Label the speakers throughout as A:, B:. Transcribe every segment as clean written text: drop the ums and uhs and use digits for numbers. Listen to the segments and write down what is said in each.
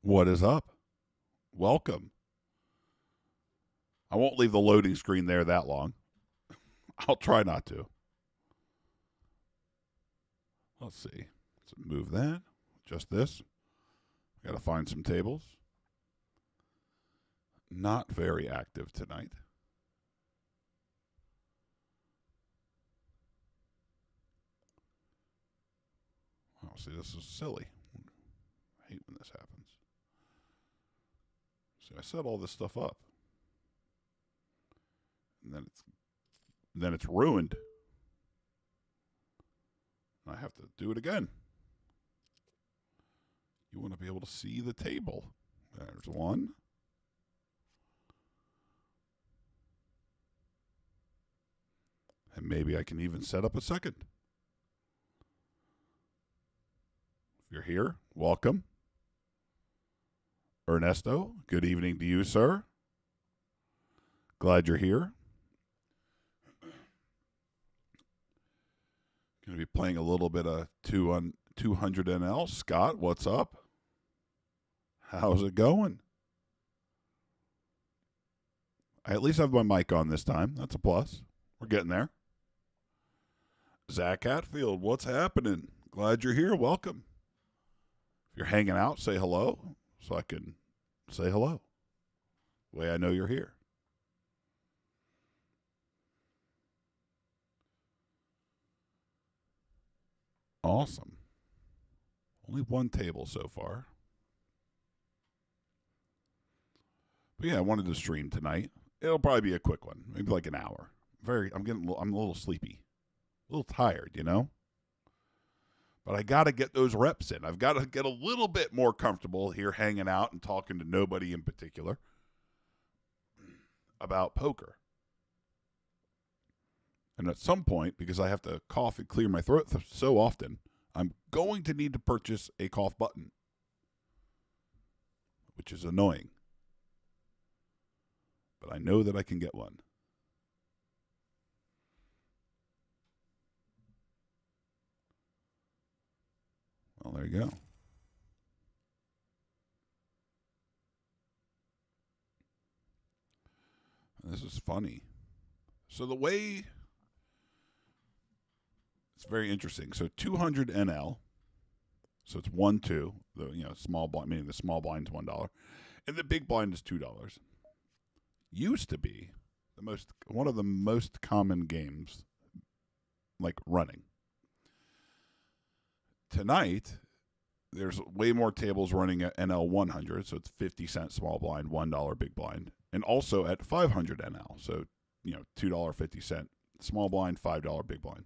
A: What is up? Welcome. I won't leave the loading screen there that long. I'll try not to. Let's see. Let's move that. Just this. Got to find some tables. Not very active tonight. Oh, see, this is silly. I hate when this happens. See, I set all this stuff up. And then it's ruined. I have to do it again. You want to be able to see the table. There's one. And maybe I can even set up a second. If you're here, welcome. Ernesto, good evening to you, sir. Glad you're here. Going to be playing a little bit of 200 NL. Scott, what's up? How's it going? I at least have my mic on this time. That's a plus. We're getting there. Zach Hatfield, what's happening? Glad you're here. Welcome. If you're hanging out, say hello so I can say hello. The way I know you're here. Awesome. Only one table so far. But yeah, I wanted to stream tonight. It'll probably be a quick one, maybe like an hour. I'm a little sleepy, a little tired, you know. But I got to get those reps in. I've got to get a little bit more comfortable here, hanging out and talking to nobody in particular about poker. And at some point, because I have to cough and clear my throat so often, I'm going to need to purchase a cough button, which is annoying. But I know that I can get one. Well, there you go. This is funny. So the way... It's very interesting. So 200 NL. So it's 1-2. The small blind, meaning the small blind is $1, and the big blind is $2. Used to be one of the most common games, like running. Tonight, there's way more tables running at NL100, so it's 50-cent small blind, $1 big blind, and also at 500 NL, so $2.50 small blind, $5 big blind.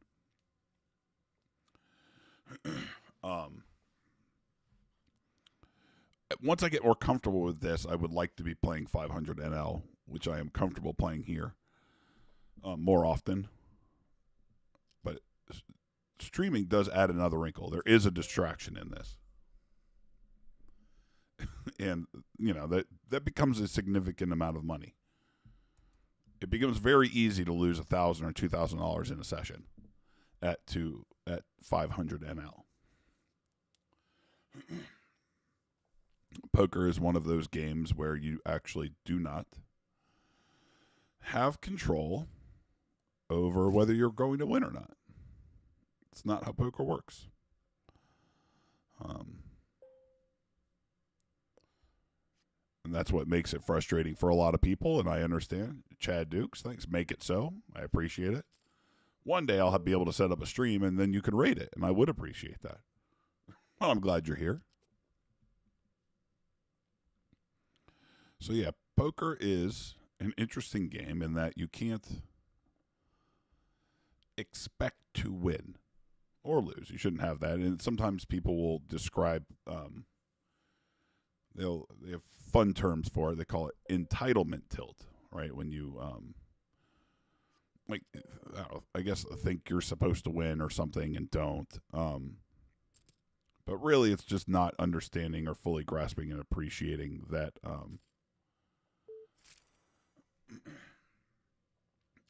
A: Once I get more comfortable with this, I would like to be playing 500 NL, which I am comfortable playing here more often. But streaming does add another wrinkle. There is a distraction in this. And, that becomes a significant amount of money. It becomes very easy to lose $1,000 or $2,000 in a session at 500 NL. Poker is one of those games where you actually do not have control over whether you're going to win or not. It's not how poker works. And that's what makes it frustrating for a lot of people, and I understand. Chad Dukes, thanks. Make it so. I appreciate it. One day I'll be able to set up a stream, and then you can rate it, and I would appreciate that. Well, I'm glad you're here. So, yeah, poker is an interesting game in that you can't expect to win or lose. You shouldn't have that. And sometimes people will describe, they have fun terms for it. They call it entitlement tilt, right? When you, I guess think you're supposed to win or something and don't. But really, it's just not understanding or fully grasping and appreciating that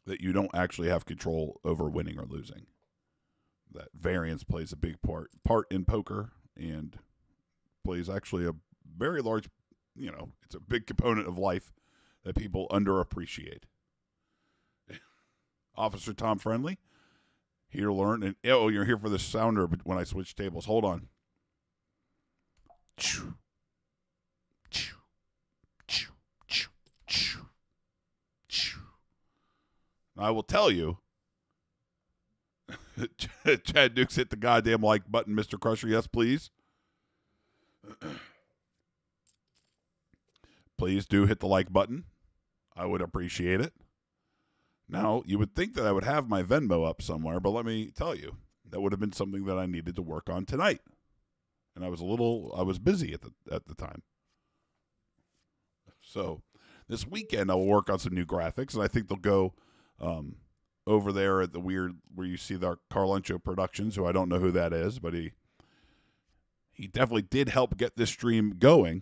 A: that you don't actually have control over winning or losing. That variance plays a big part in poker and plays actually a very large, it's a big component of life that people underappreciate. Officer Tom Friendly, here to learn. And you're here for the sounder when I switch tables. Hold on. I will tell you, Chad Dukes hit the goddamn like button, Mr. Crusher. Yes, please. Please do hit the like button. I would appreciate it. Now, you would think that I would have my Venmo up somewhere, but let me tell you, that would have been something that I needed to work on tonight. And I was busy at the time. So this weekend I will work on some new graphics, and I think they'll go over there at the where you see the Carlencho Productions, who I don't know who that is, but he definitely did help get this stream going.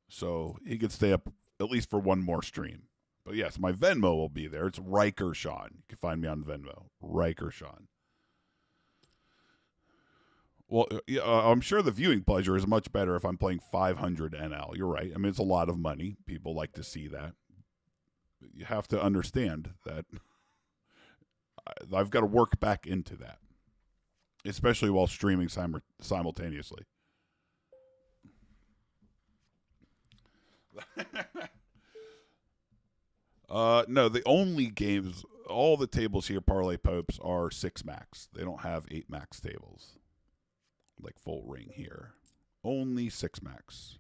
A: So he could stay up at least for one more stream. But yes, my Venmo will be there. It's Riker Sean. You can find me on Venmo. Riker Sean. Well, I'm sure the viewing pleasure is much better if I'm playing 500 NL. You're right. I mean, it's a lot of money. People like to see that. But you have to understand that I've got to work back into that, especially while streaming simultaneously. No, the only games, all the tables here, Parlay Popes, are 6 max. They don't have 8 max tables. Like full ring here. Only 6 max.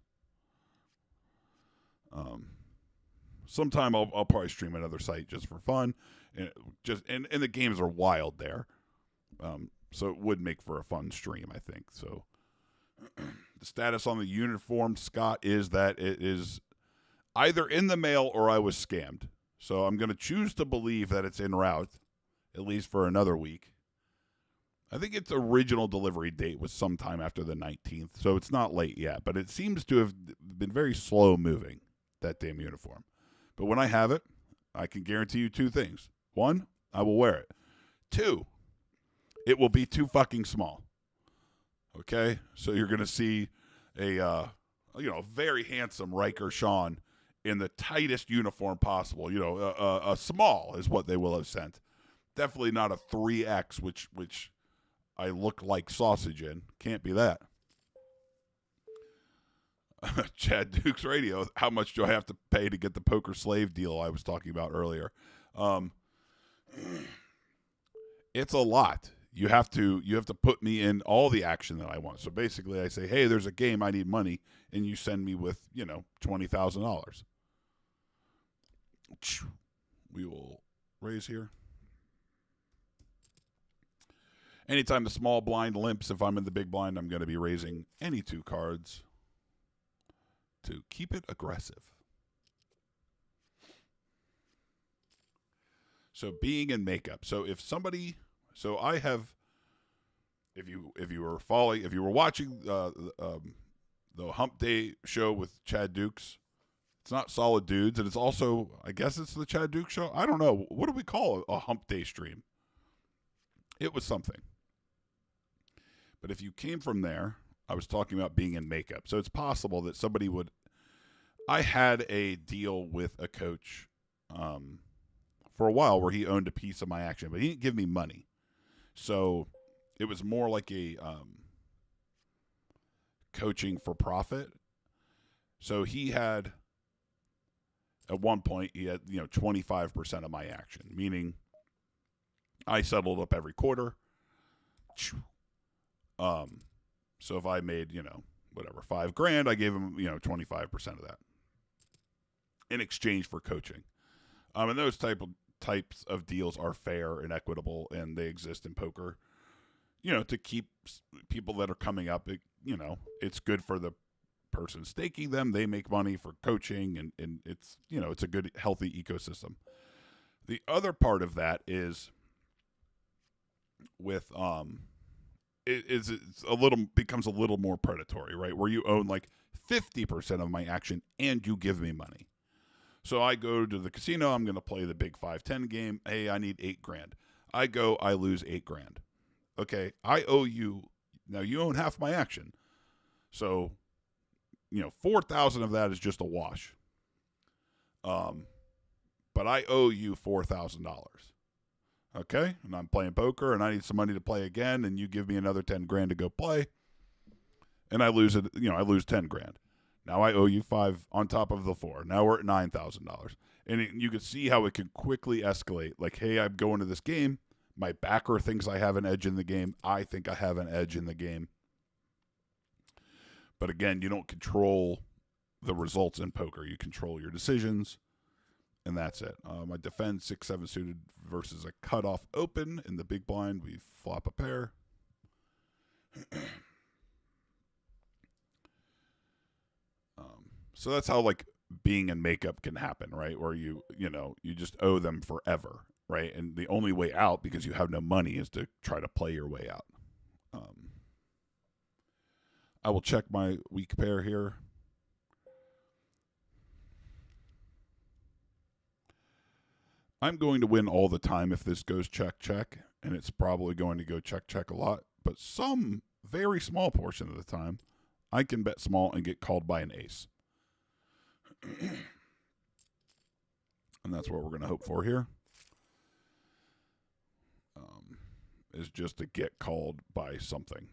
A: Sometime I'll probably stream another site just for fun. And the games are wild there. So it would make for a fun stream, I think. So the status on the uniform, Scott, is that it is either in the mail or I was scammed. So I'm going to choose to believe that it's en route, at least for another week. I think its original delivery date was sometime after the 19th, so it's not late yet. But it seems to have been very slow moving, that damn uniform. But when I have it, I can guarantee you 2 things. 1, I will wear it. 2, it will be too fucking small. Okay? So you're going to see a very handsome Riker Sean in the tightest uniform possible. A small is what they will have sent. Definitely not a 3X, which I look like sausage in. Can't be that. Chad Dukes Radio. How much do I have to pay to get the poker slave deal I was talking about earlier? It's a lot. You have to put me in all the action that I want. So basically, I say, hey, there's a game, I need money, and you send me with $20,000. We will raise here. Anytime the small blind limps, if I'm in the big blind, I'm going to be raising any 2 cards to keep it aggressive. So being in makeup. So if you were watching the Hump Day show with Chad Dukes, it's not Solid Dudes, and it's also, I guess it's the Chad Dukes show. I don't know. What do we call a Hump Day stream? It was something. But if you came from there, I was talking about being in makeup. So it's possible that somebody would. I had a deal with a coach for a while where he owned a piece of my action, but he didn't give me money. So it was more like a coaching for profit. So he had, at one point, he had 25% of my action, meaning I settled up every quarter. So if I made, $5,000, I gave him, 25% of that in exchange for coaching. And those types of deals are fair and equitable, and they exist in poker, to keep people that are coming up. It's good for the person staking them. They make money for coaching, and it's, it's a good, healthy ecosystem. The other part of that is with, it's becomes a little more predatory, right? Where you own like 50% of my action and you give me money. So I go to the casino, I'm going to play the big 5-10 game. Hey, I need $8,000. I go, I lose $8,000. Okay, I owe you Now, you own half my action. So, 4,000 of that is just a wash. But I owe you $4,000. Okay? And I'm playing poker, and I need some money to play again, and you give me another 10 grand to go play, and I lose it. I lose 10 grand. Now I owe you 5 on top of the 4. Now we're at $9,000. And you can see how it can quickly escalate. Like, hey, I'm going to this game. My backer thinks I have an edge in the game. I think I have an edge in the game. But again, you don't control the results in poker. You control your decisions, and that's it. I defend 6-7 suited versus a cutoff open. In the big blind, we flop a pair. So that's how, like, being in makeup can happen, right? Where you just owe them forever, right? And the only way out, because you have no money, is to try to play your way out. I will check my weak pair here. I'm going to win all the time if this goes check, check, and it's probably going to go check, check a lot. But some very small portion of the time, I can bet small and get called by an ace. And that's what we're going to hope for here. Is just to get called by something.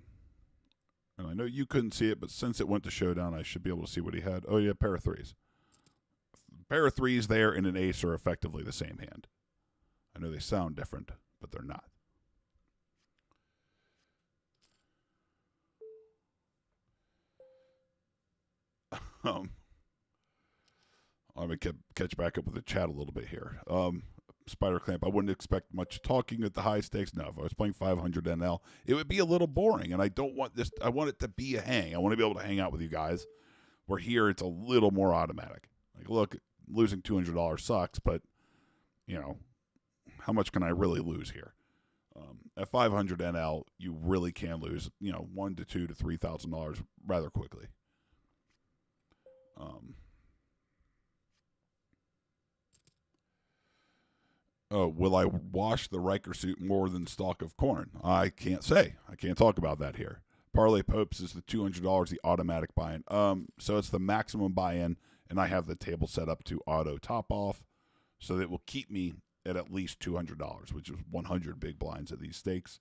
A: And I know you couldn't see it, but since it went to showdown, I should be able to see what he had. Oh, yeah, pair of threes. Pair of threes there and an ace are effectively the same hand. I know they sound different, but they're not. Let me catch back up with the chat a little bit here. Spider Clamp, I wouldn't expect much talking at the high stakes. No, if I was playing 500 NL, it would be a little boring, and I don't want this. I want it to be a hang. I want to be able to hang out with you guys. Where here, it's a little more automatic. Like, look, losing $200 sucks, but, how much can I really lose here? At 500 NL, you really can lose, $1,000 to $2,000 to $3,000 rather quickly. Will I wash the Riker suit more than stalk of corn? I can't say. I can't talk about that here. Parlay Popes is the $200, the automatic buy-in. So it's the maximum buy-in, and I have the table set up to auto top off, so that it will keep me at least $200, which is 100 big blinds at these stakes.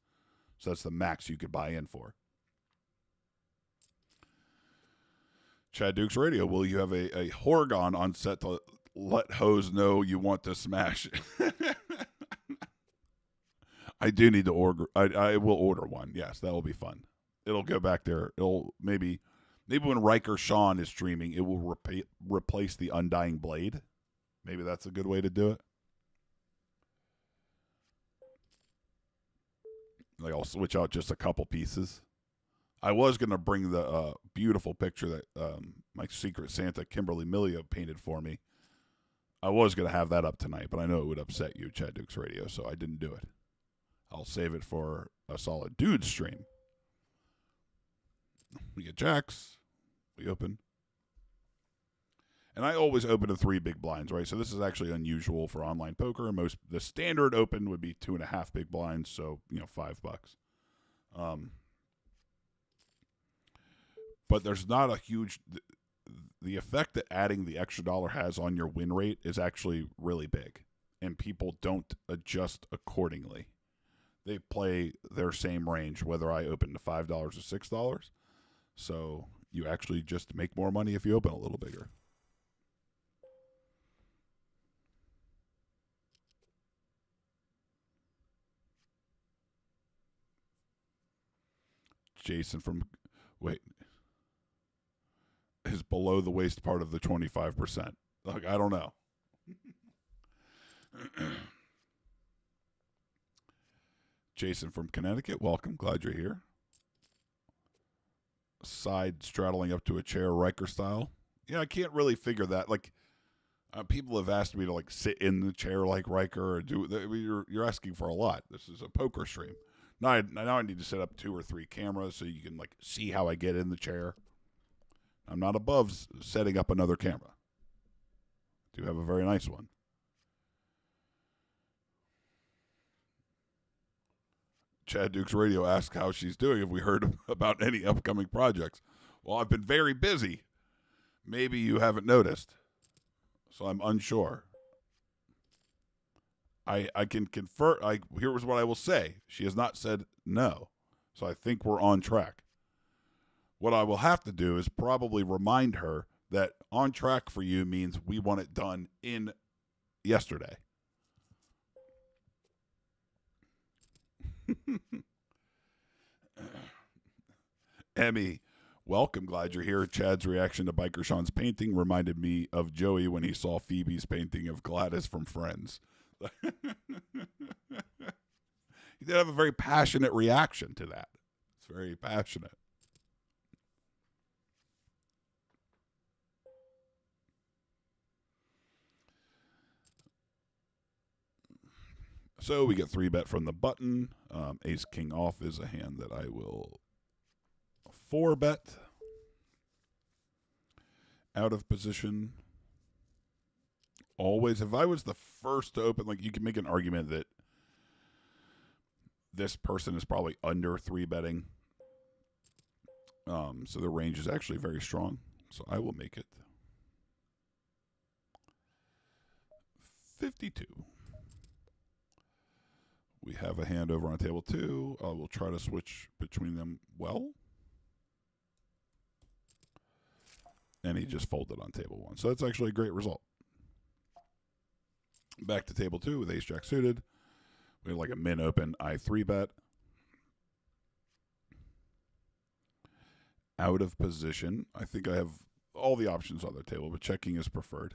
A: So that's the max you could buy in for. Chad Dukes Radio, will you have a Horgon on set to let hoes know you want to smash? I do need to order. I will order one. Yes, that will be fun. It'll go back there. It'll maybe when Riker Sean is streaming, it will replace the Undying Blade. Maybe that's a good way to do it. Like, I'll switch out just a couple pieces. I was going to bring the beautiful picture that my Secret Santa Kimberly Milio painted for me. I was going to have that up tonight, but I know it would upset you, Chad Dukes Radio, so I didn't do it. I'll save it for a solid dude stream. We get jacks. We open. And I always open to 3 big blinds, right? So this is actually unusual for online poker. The standard open would be 2.5 big blinds, so $5. But there's not a huge. The effect that adding the extra dollar has on your win rate is actually really big, and people don't adjust accordingly. They play their same range, whether I open to $5 or $6. So you actually just make more money if you open a little bigger. Jason from is below the waist part of the 25%. Like, I don't know. Jason from Connecticut, welcome. Glad you're here. Side straddling up to a chair, Riker style. Yeah, I can't really figure that. Like, people have asked me to like sit in the chair like Riker or do. You're asking for a lot. This is a poker stream. Now I need to set up 2 or 3 cameras so you can like see how I get in the chair. I'm not above setting up another camera. I do have a very nice one. Chad Dukes Radio asked how she's doing. Have we heard about any upcoming projects? Well, I've been very busy. Maybe you haven't noticed. So I'm unsure. I can confirm. Here was what I will say. She has not said no. So I think we're on track. What I will have to do is probably remind her that on track for you means we want it done in yesterday. Emmy, welcome. Glad you're here. Chad's reaction to Biker Sean's painting reminded me of Joey when he saw Phoebe's painting of Gladys from Friends. He did have a very passionate reaction to that. It's very passionate. So we get 3-bet from the button. Ace King off is a hand that I will 4-bet. Out of position. Always, if I was the first to open, like you can make an argument that this person is probably under 3-betting. So the range is actually very strong. So I will make it 52. We have a hand over on table 2. We'll try to switch between them well. And he just folded on table 1. So that's actually a great result. Back to table 2 with ace jack suited. We have like a min open I 3-bet. Out of position. I think I have all the options on the table, but checking is preferred.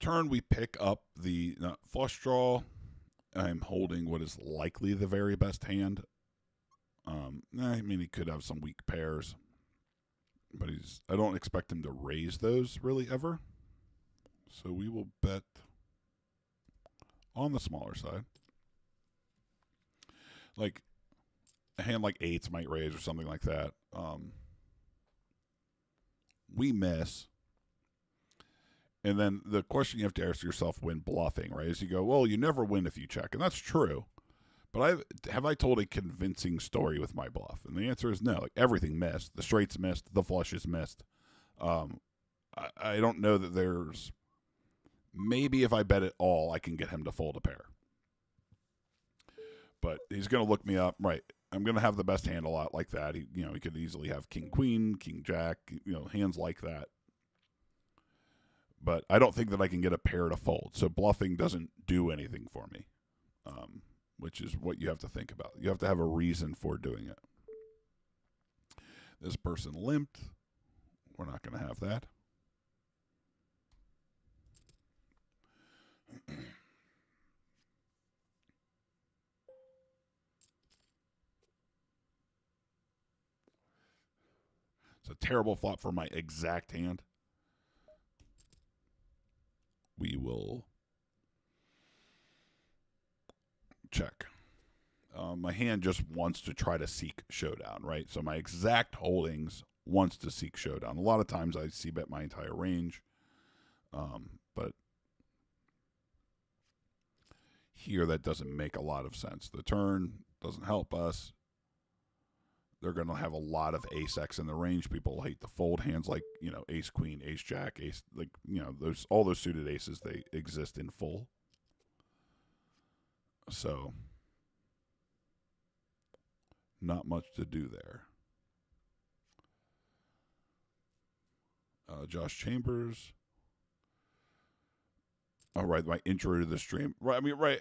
A: Turn, we pick up the flush draw. I'm holding what is likely the very best hand. I mean, he could have some weak pairs, but I don't expect him to raise those really ever. So we will bet on the smaller side. Like a hand like 8s might raise or something like that. We miss. And then the question you have to ask yourself when bluffing, right, is you go, well, you never win if you check. And that's true. But have I told a convincing story with my bluff? And the answer is no. Like everything missed. The straights missed. The flushes missed. I don't know that there's... Maybe if I bet it all, I can get him to fold a pair. But he's going to look me up. Right. I'm going to have the best hand a lot like that. He could easily have king, queen, king, jack, hands like that. But I don't think that I can get a pair to fold. So bluffing doesn't do anything for me, which is what you have to think about. You have to have a reason for doing it. This person limped. We're not going to have that. It's a terrible flop for my exact hand. We will check. My hand just wants to try to seek showdown, right? So my exact holdings wants to seek showdown. A lot of times I c-bet my entire range, but here that doesn't make a lot of sense. The turn doesn't help us. They're going to have a lot of ace-x in the range. People hate to fold hands like, ace, queen, ace, jack, ace, like, all those suited aces, they exist in full. So, not much to do there. Josh Chambers. All right, my intro to the stream. Right, I mean, right,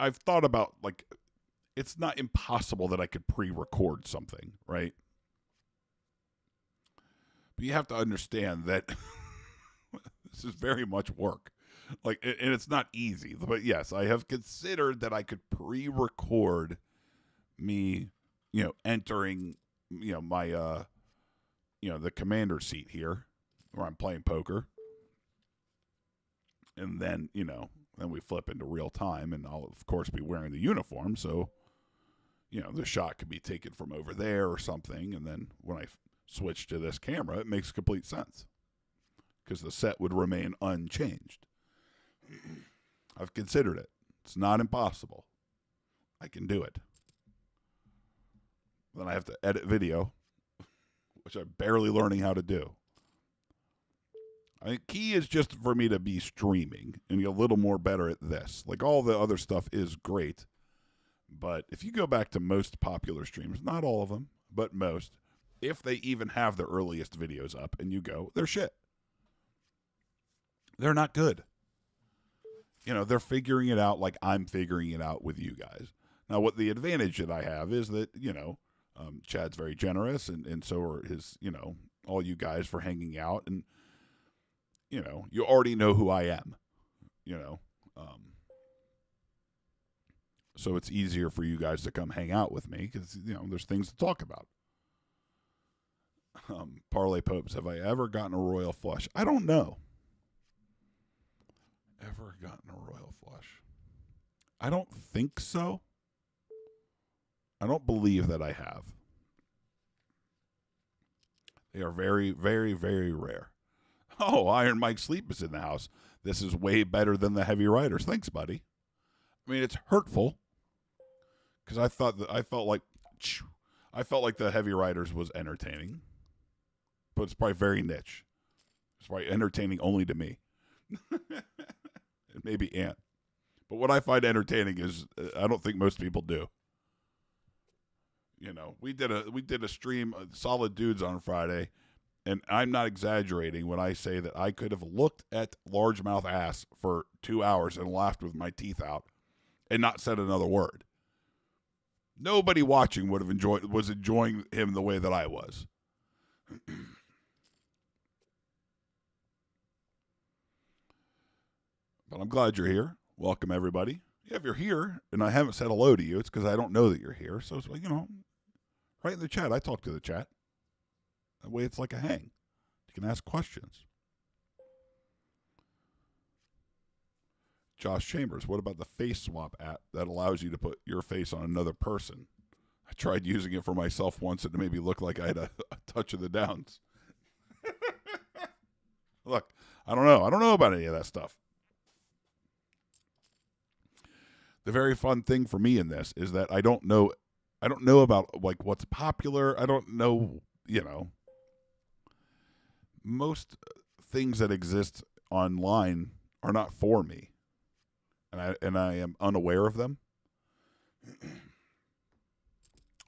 A: I've thought about, like, it's not impossible that I could pre-record something, right? But you have to understand that this is very much work. Like, and it's not easy. But yes, I have considered that I could pre-record me, entering, my, the commander seat here where I'm playing poker. And then, then we flip into real time, and I'll, of course, be wearing the uniform, so... the shot could be taken from over there or something, and then when I switch to this camera, it makes complete sense. because the set would remain unchanged. I've considered it. It's not impossible. I can do it. Then I have to edit video, which I'm barely learning how to do. I think key is just for me to be streaming and get a little more better at this. Like, all the other stuff is great, but if you go back to most popular streams, not all of them, but most, if they even have their earliest videos up and you go, they're shit. They're not good. You know, they're figuring it out like I'm figuring it out with you guys. Now, what the advantage that I have is that, you know, Chad's very generous, and so are his, you know, all you guys for hanging out. And, you know, you already know who I am, you know. So it's easier for you guys to come hang out with me because, you know, there's things to talk about. Parlay Popes, have I ever gotten a royal flush? I don't know. Ever gotten a royal flush? I don't think so. I don't believe that I have. They are very, very, very rare. Oh, Iron Mike Sleep is in the house. This is way better than the Heavy Riders. Thanks, buddy. I mean, it's hurtful because I felt like the Heavy Riders was entertaining, but it's probably very niche. It's probably entertaining only to me. And maybe Ant. But what I find entertaining is I don't think most people do. You know, we did a stream, Solid Dudes, on Friday, and I'm not exaggerating when I say that I could have looked at largemouth ass for 2 hours and laughed with my teeth out and not said another word. Nobody watching was enjoying him the way that I was. But I'm glad you're here. Welcome, everybody. Yeah, if you're here and I haven't said hello to you, it's because I don't know that you're here. So, it's like, you know, right in the chat. I talk to the chat. That way it's like a hang. You can ask questions. Josh Chambers, what about the face swap app that allows you to put your face on another person? I tried using it for myself once and it made me look like I had a touch of the downs. Look, I don't know. I don't know about any of that stuff. The very fun thing for me in this is that I don't know about like what's popular. I don't know, you know, most things that exist online are not for me. And I am unaware of them.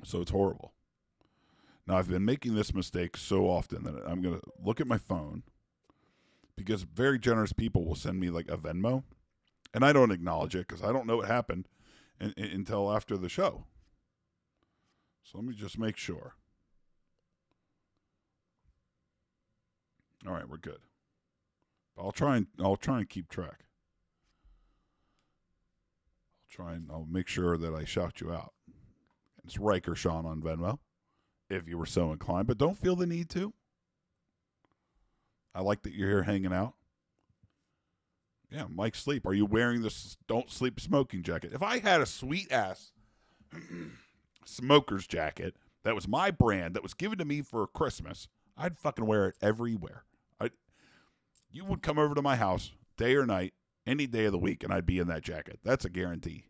A: So it's horrible. Now, I've been making this mistake so often that I'm going to look at my phone because very generous people will send me like a Venmo, and I don't acknowledge it because I don't know what happened until after the show. So let me just make sure. All right, we're good. I'll try and keep track. I'll make sure that I shout you out. It's Riker Sean on Venmo, if you were so inclined, but don't feel the need to. I like that you're here hanging out. Yeah, Mike Sleep, are you wearing this Don't Sleep smoking jacket? If I had a sweet ass smoker's jacket that was my brand, that was given to me for Christmas, I'd fucking wear it everywhere. You would come over to my house, day or night, any day of the week, and I'd be in that jacket. That's a guarantee.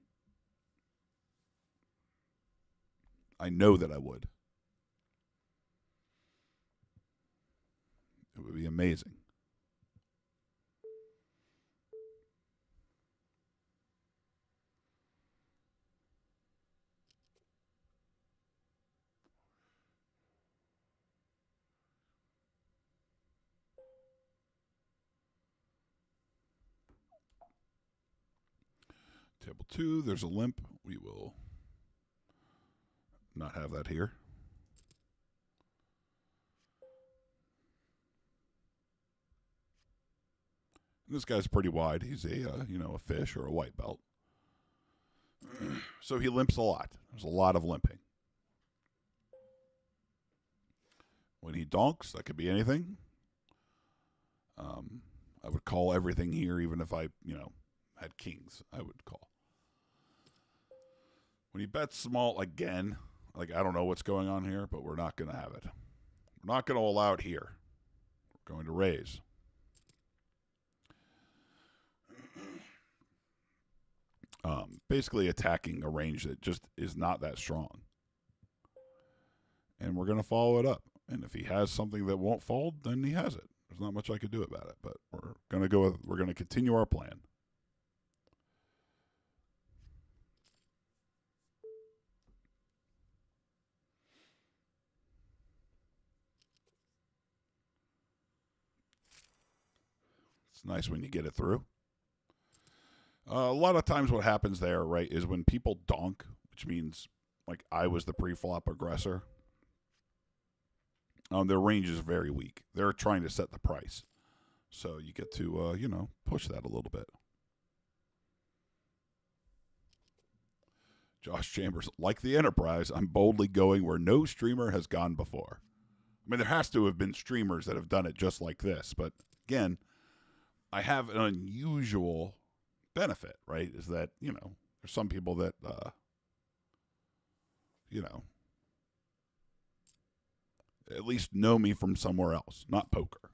A: I know that I would. It would be amazing. Table 2, there's a limp. We will not have that here. This guy's pretty wide. He's a fish or a white belt. So he limps a lot. There's a lot of limping. When he donks, that could be anything. I would call everything here, even if I, had kings, I would call. When he bets small again, like I don't know what's going on here, but we're not going to have it. We're not going to allow it here. We're going to raise. basically attacking a range that just is not that strong. And we're going to follow it up. And if he has something that won't fold, then he has it. There's not much I could do about it, but we're going to continue our plan. It's nice when you get it through. A lot of times what happens there, right, is when people donk, which means like I was the pre-flop aggressor, their range is very weak. They're trying to set the price. So you get to, push that a little bit. Josh Chambers, like the Enterprise, I'm boldly going where no streamer has gone before. I mean, there has to have been streamers that have done it just like this. But again, I have an unusual benefit, right? Is that, there's some people that, at least know me from somewhere else, not poker.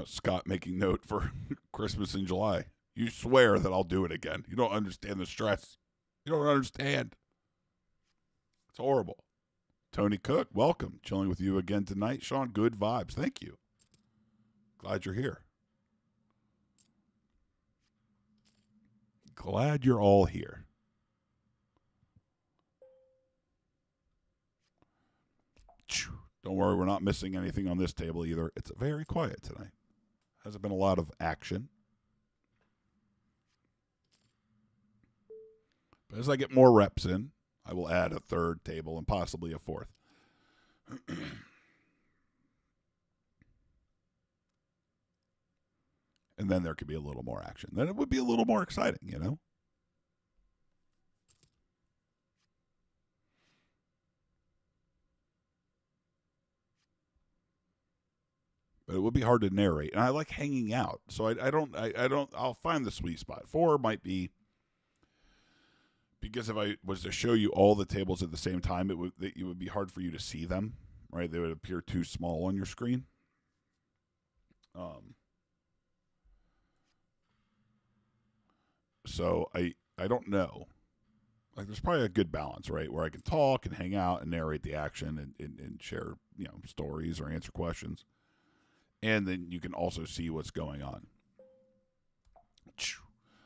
A: Scott making note for Christmas in July. You swear that I'll do it again. You don't understand the stress. You don't understand. It's horrible. Tony Cook, welcome. Chilling with you again tonight. Sean, good vibes. Thank you. Glad you're here. Glad you're all here. Don't worry, we're not missing anything on this table either. It's very quiet tonight. Hasn't been a lot of action. But as I get more reps in, I will add a third table and possibly a fourth. And then there could be a little more action. Then it would be a little more exciting, But it would be hard to narrate. And I like hanging out. So I'll find the sweet spot. 4 might be, because if I was to show you all the tables at the same time, it would be hard for you to see them, right? They would appear too small on your screen. So I don't know. Like, there's probably a good balance, right? Where I can talk and hang out and narrate the action and share, stories or answer questions. And then you can also see what's going on.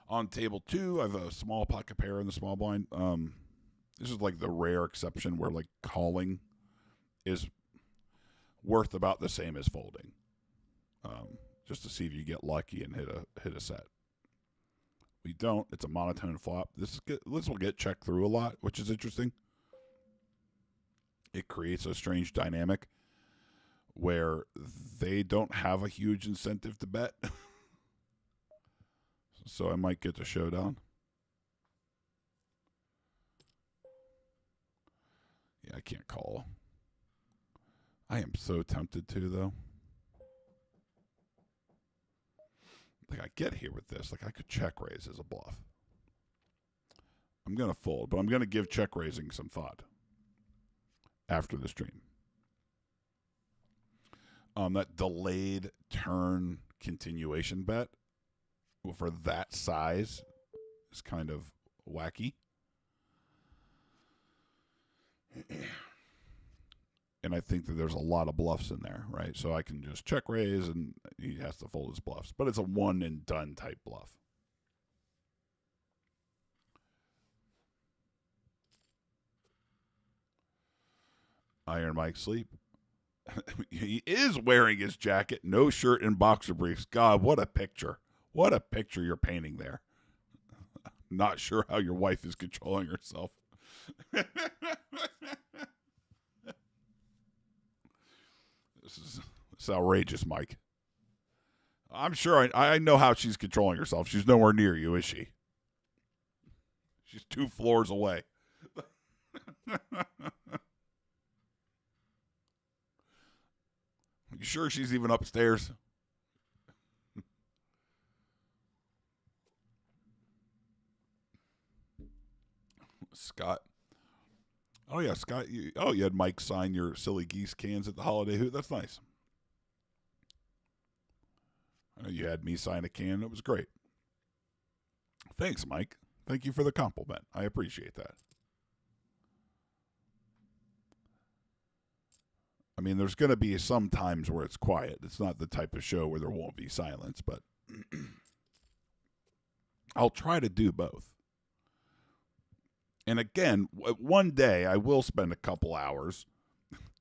A: On table 2, I have a small pocket pair in the small blind. This is like the rare exception where like calling is worth about the same as folding. Just to see if you get lucky and hit a set. We don't. It's a monotone flop. This will get checked through a lot, which is interesting. It creates a strange dynamic where they don't have a huge incentive to bet. So I might get to showdown. Yeah, I can't call. I am so tempted to, though. Like, I get here with this. Like, I could check raise as a bluff. I'm going to fold, but I'm going to give check raising some thought after the stream. That delayed turn continuation bet for that size is kind of wacky. And I think that there's a lot of bluffs in there, right? So I can just check raise and he has to fold his bluffs. But it's a one and done type bluff. Iron Mike sleep. He is wearing his jacket, no shirt, and boxer briefs. God, what a picture. What a picture you're painting there. Not sure how your wife is controlling herself. This is outrageous, Mike. I'm sure I know how she's controlling herself. She's nowhere near you, is she? She's 2 floors away. You sure she's even upstairs? Scott. Oh, yeah, Scott. You had Mike sign your silly geese cans at the holiday hoot. That's nice. I know You had me sign a can. It was great. Thanks, Mike. Thank you for the compliment. I appreciate that. I mean, there's going to be some times where it's quiet. It's not the type of show where there won't be silence, but I'll try to do both. And again, one day I will spend a couple hours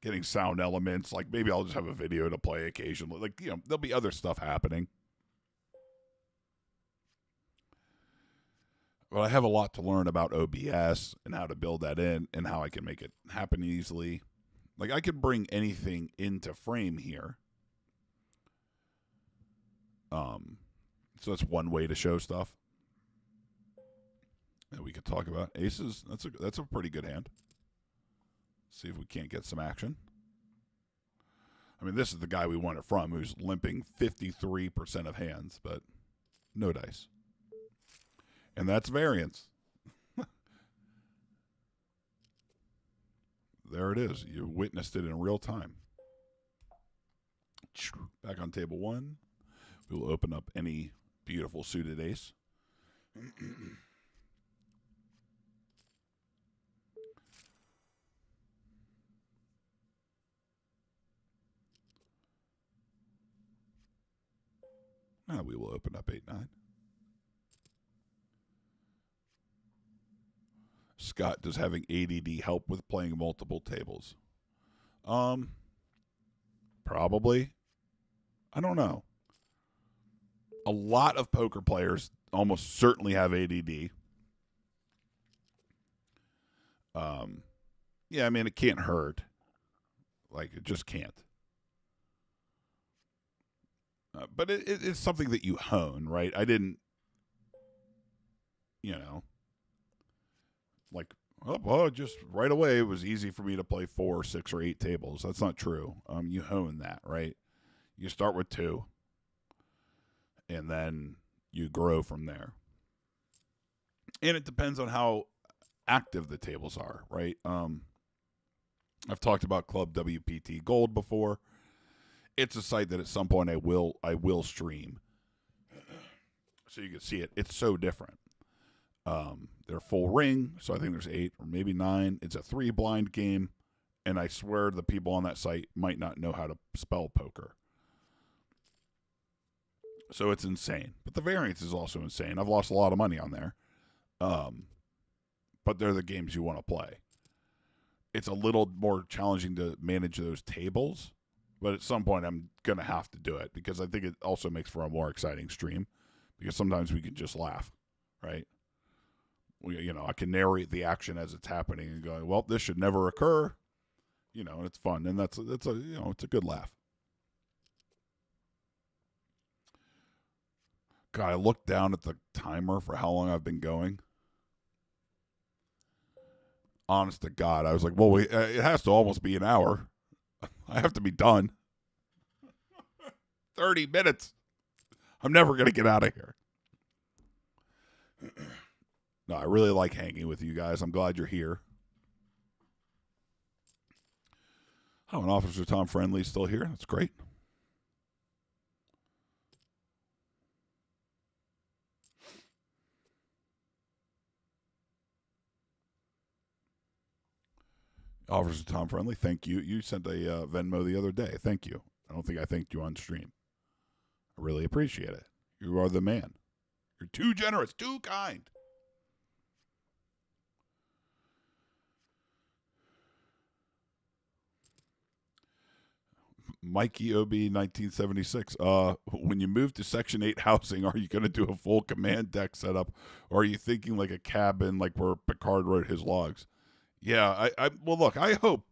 A: getting sound elements. Like maybe I'll just have a video to play occasionally. Like, there'll be other stuff happening. But I have a lot to learn about OBS and how to build that in and how I can make it happen easily. Like I could bring anything into frame here. So that's one way to show stuff that we could talk about. Aces, that's a pretty good hand. See if we can't get some action. I mean, this is the guy we won it from, who's limping 53% of hands, but no dice. And that's variance. There it is. You witnessed it in real time. Back on table one. We will open up any beautiful suited ace. Now we will open up 8-9. Scott, does having ADD help with playing multiple tables? Probably. I don't know. A lot of poker players almost certainly have ADD. Yeah, I mean, it can't hurt. Like, it just can't. But it's something that you hone, right? I didn't, like, just right away it was easy for me to play 4, 6, or 8 tables. That's not true. You hone that, right? You start with 2, and then you grow from there. And it depends on how active the tables are, right? I've talked about Club WPT Gold before. It's a site that at some point I will stream, so you can see it. It's so different. They're full ring, so I think there's 8 or maybe 9. It's a 3 blind game, and I swear the people on that site might not know how to spell poker. So it's insane. But the variance is also insane. I've lost a lot of money on there. But they're the games you want to play. It's a little more challenging to manage those tables, but at some point I'm going to have to do it because I think it also makes for a more exciting stream because sometimes we can just laugh, right? I can narrate the action as it's happening and going, well, this should never occur, and it's fun. And it's a good laugh. God, I looked down at the timer for how long I've been going. Honest to God, I was like, well, it has to almost be an hour. I have to be done. 30 minutes. I'm never going to get out of here. No, I really like hanging with you guys. I'm glad you're here. Oh, and Officer Tom Friendly's still here. That's great. Officer Tom Friendly, thank you. You sent a Venmo the other day. Thank you. I don't think I thanked you on stream. I really appreciate it. You are the man. You're too generous, too kind. Mikey OB 1976. When you move to Section 8 housing, are you going to do a full command deck setup, or are you thinking like a cabin, like where Picard wrote his logs? Yeah, well, look, I hope,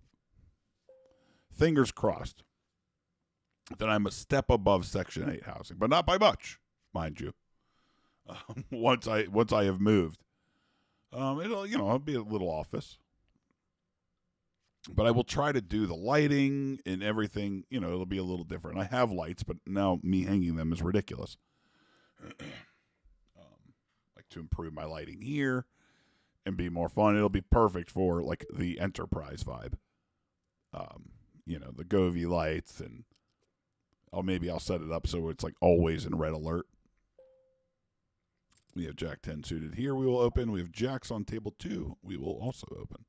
A: fingers crossed, that I'm a step above Section 8 housing, but not by much, mind you. Once I have moved, it'll be a little office. But I will try to do the lighting and everything. It'll be a little different. I have lights, but now me hanging them is ridiculous. Like to improve my lighting here and be more fun. It'll be perfect for like the Enterprise vibe. The Govee lights and Maybe I'll set it up so it's like always in red alert. We have Jack 10 suited here. We will open. We have Jacks on table 2. We will also open.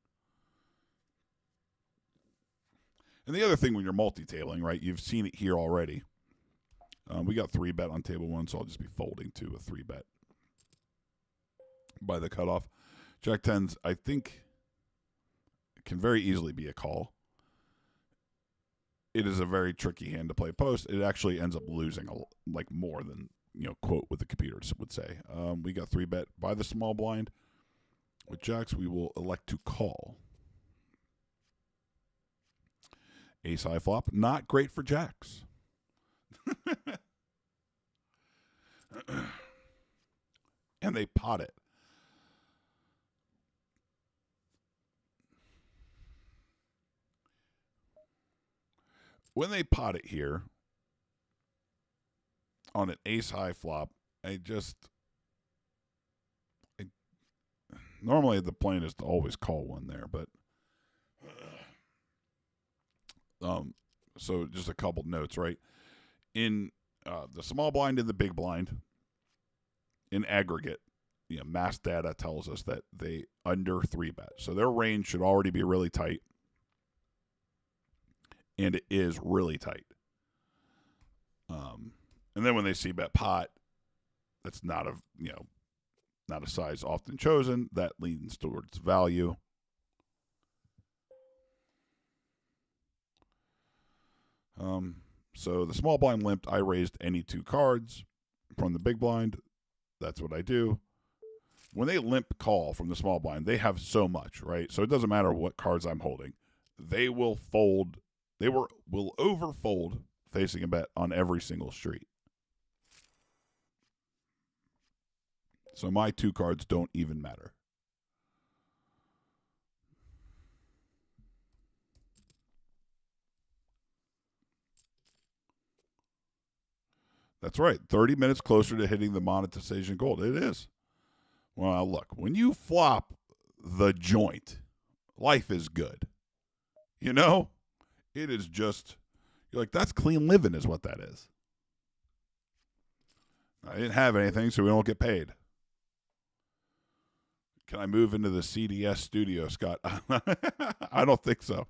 A: And the other thing when you're multi-tabling, right, you've seen it here already. We got 3-bet on table 1, so I'll just be folding to a 3-bet by the cutoff. Jack 10s, I think, can very easily be a call. It is a very tricky hand to play post. It actually ends up losing like more than, quote what the computers would say. We got 3-bet by the small blind. With Jacks, we will elect to call. Ace high flop, not great for Jacks. And they pot it. When they pot it here on an ace high flop, normally the plan is to always call one there, but so just a couple notes, right? In the small blind and the big blind, in aggregate, mass data tells us that they under 3-bet. So their range should already be really tight. And it is really tight. And then when they see bet pot, that's not a size often chosen. That leans towards value. So the small blind limped. I raised any 2 cards from the big blind. That's what I do. When they limp call from the small blind, they have so much, right? So it doesn't matter what cards I'm holding. They will fold. They will overfold facing a bet on every single street. So my 2 cards don't even matter. That's right. 30 minutes closer to hitting the monetization goal. It is. Well, look, when you flop the joint, life is good. It is just, you're like, that's clean living is what that is. I didn't have anything, so we don't get paid. Can I move into the CDS studio, Scott? I don't think so.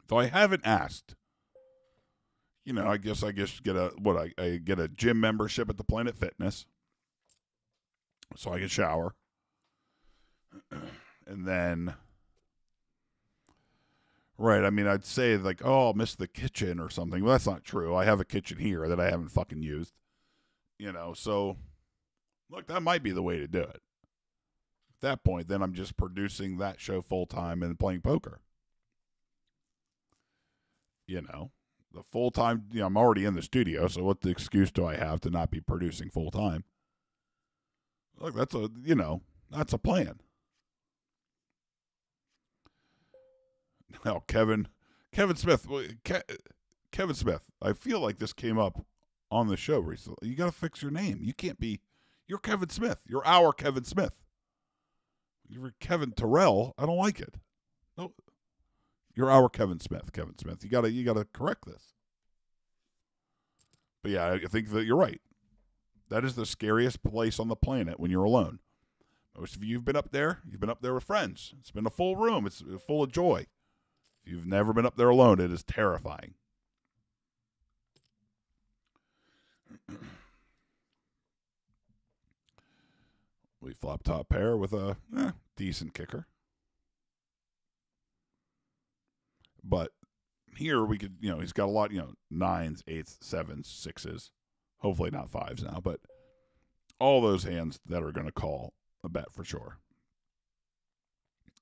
A: Though I haven't asked. I guess get I get a gym membership at the Planet Fitness, so I can shower, and then, right? I mean, I'd say like, oh, I'll miss the kitchen or something. Well, that's not true. I have a kitchen here that I haven't fucking used, So, look, that might be the way to do it. At that point, then I'm just producing that show full time and playing poker. The full time, I'm already in the studio, so what the excuse do I have to not be producing full time? Look, that's a plan. Now, Kevin Smith, Kevin Smith, I feel like this came up on the show recently. You got to fix your name. You can't be, you're Kevin Smith. You're our Kevin Smith. You're Kevin Terrell. I don't like it. No. You're our Kevin Smith. Kevin Smith. You gotta correct this. But yeah, I think that you're right. That is the scariest place on the planet when you're alone. Most of you've been up there. You've been up there with friends. It's been a full room. It's full of joy. If you've never been up there alone, it is terrifying. We flop top pair with a decent kicker. But here we could, he's got a lot, 9s, 8s, 7s, 6s. Hopefully not 5s now, but all those hands that are going to call a bet for sure.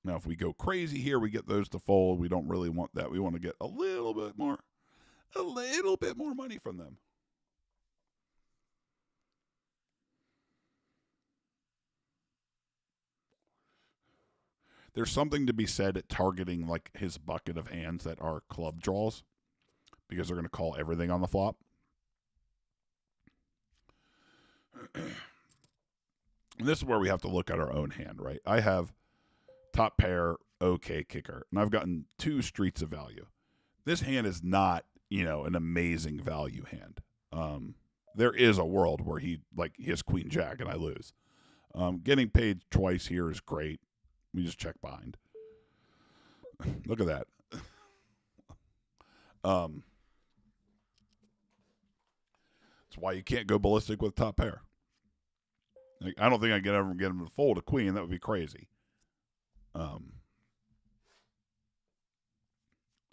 A: Now, if we go crazy here, we get those to fold. We don't really want that. We want to get a little bit more money from them. There's something to be said at targeting like his bucket of hands that are club draws because they're going to call everything on the flop. And this is where we have to look at our own hand, right? I have top pair, okay kicker, and I've gotten 2 streets of value. this hand is not, an amazing value hand. There is a world where he has queen jack and I lose. Getting paid twice here is great. We just check behind. Look at that. That's why you can't go ballistic with top pair. I don't think I can ever get him to fold a queen. That would be crazy.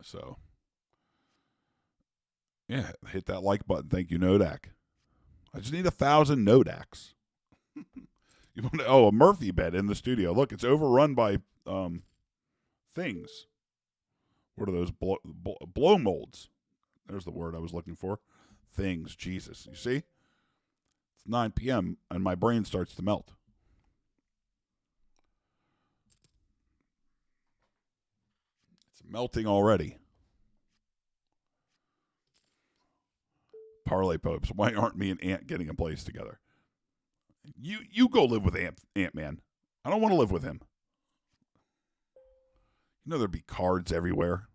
A: So, yeah, hit that like button. Thank you, Nodak. I just need 1,000 Nodaks. A Murphy bet in the studio. Look, it's overrun by things. What are those? Blow molds. There's the word I was looking for. Things. Jesus. You see? It's 9 p.m. and my brain starts to melt. It's melting already. Parlay popes. Why aren't me and Ant getting a place together? You go live with Ant-Man. I don't want to live with him. There'd be cards everywhere.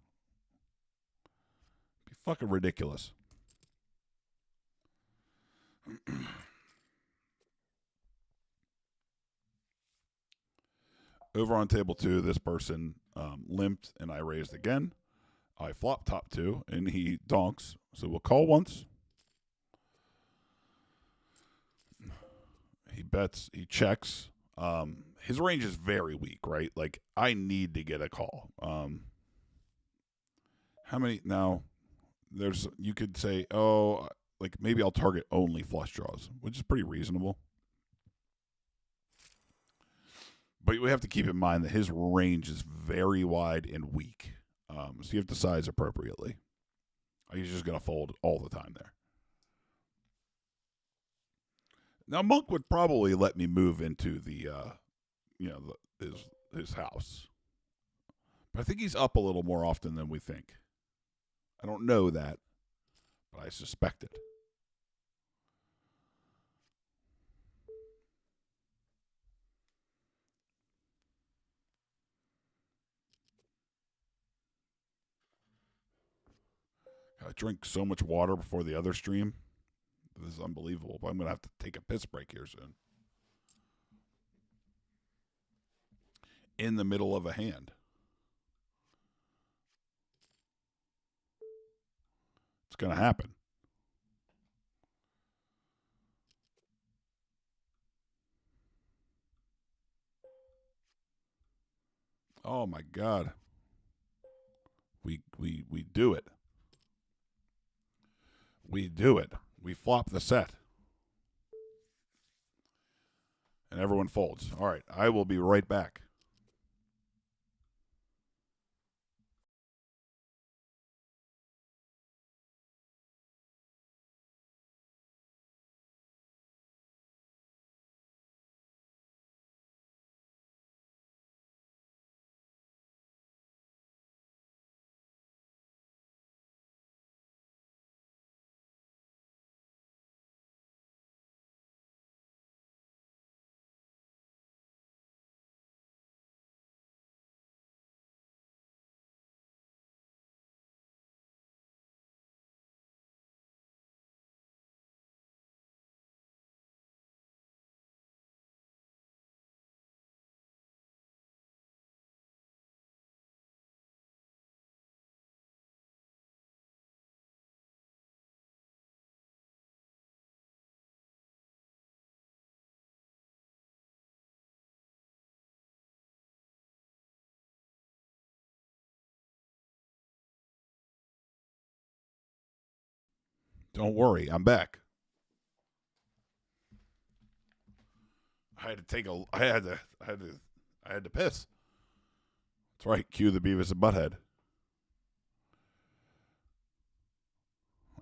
A: It'd be fucking ridiculous. Over on table 2, this person limped and I raised again. I flop top 2 and he donks. So we'll call once. He bets, he checks. His range is very weak, right? Like, I need to get a call. How many now? You could say, maybe I'll target only flush draws, which is pretty reasonable. But we have to keep in mind that his range is very wide and weak. So you have to size appropriately. He's just going to fold all the time there. Now, Monk would probably let me move into his house. But I think he's up a little more often than we think. I don't know that, but I suspect it. I drink so much water before the other stream. This is unbelievable, but I'm going to have to take a piss break here soon. In the middle of a hand. It's going to happen. Oh my God. We do it. We do it. We flop the set. And everyone folds. All right, I will be right back. Don't worry, I'm back. I had to piss. That's right. Cue the Beavis and Butthead.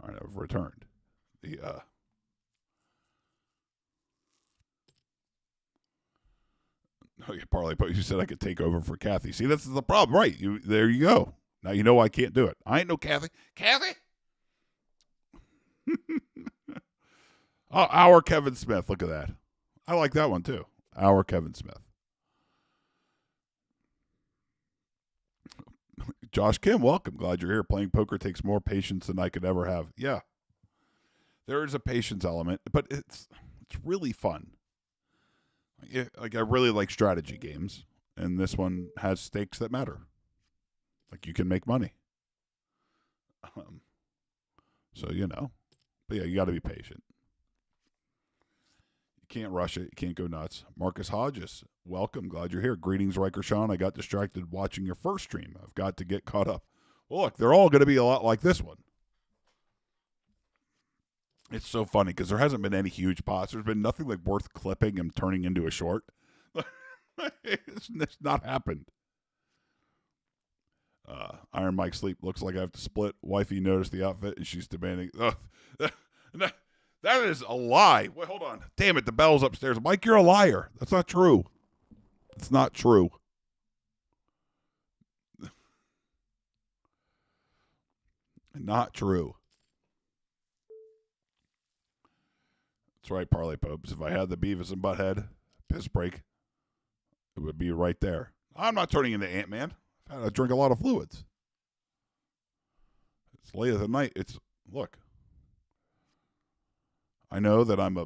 A: All right, I've returned. Parlay, but you said I could take over for Kathy. See, this is the problem, right? There you go. Now you know I can't do it. I ain't no Kathy. Kathy. Our Kevin Smith. Look at that. I like that one too. Our Kevin Smith. Josh Kim, welcome. Glad you're here. Playing poker takes more patience than I could ever have. Yeah, there is a patience element, but it's really fun. Like I really like strategy games, and this one has stakes that matter. Like you can make money. Um, so but yeah, you got to be patient. You can't rush it. You can't go nuts. Marcus Hodges, welcome. Glad you're here. Greetings, Riker Sean. I got distracted watching your first stream. I've got to get caught up. Well, look, they're all going to be a lot like this one. It's so funny because there hasn't been any huge pots. There's been nothing like worth clipping and turning into a short. It's not happened. Iron Mike Sleep looks like I have to split. Wifey noticed the outfit and she's demanding. That is a lie. Wait, hold on. Damn it, the bell's upstairs. Mike, you're a liar. That's not true. It's not true. Not true. That's right, Parlay Popes. If I had the Beavis and Butthead piss break, it would be right there. I'm not turning into Ant-Man. I drink a lot of fluids. It's late at the night. Look. I know that I'm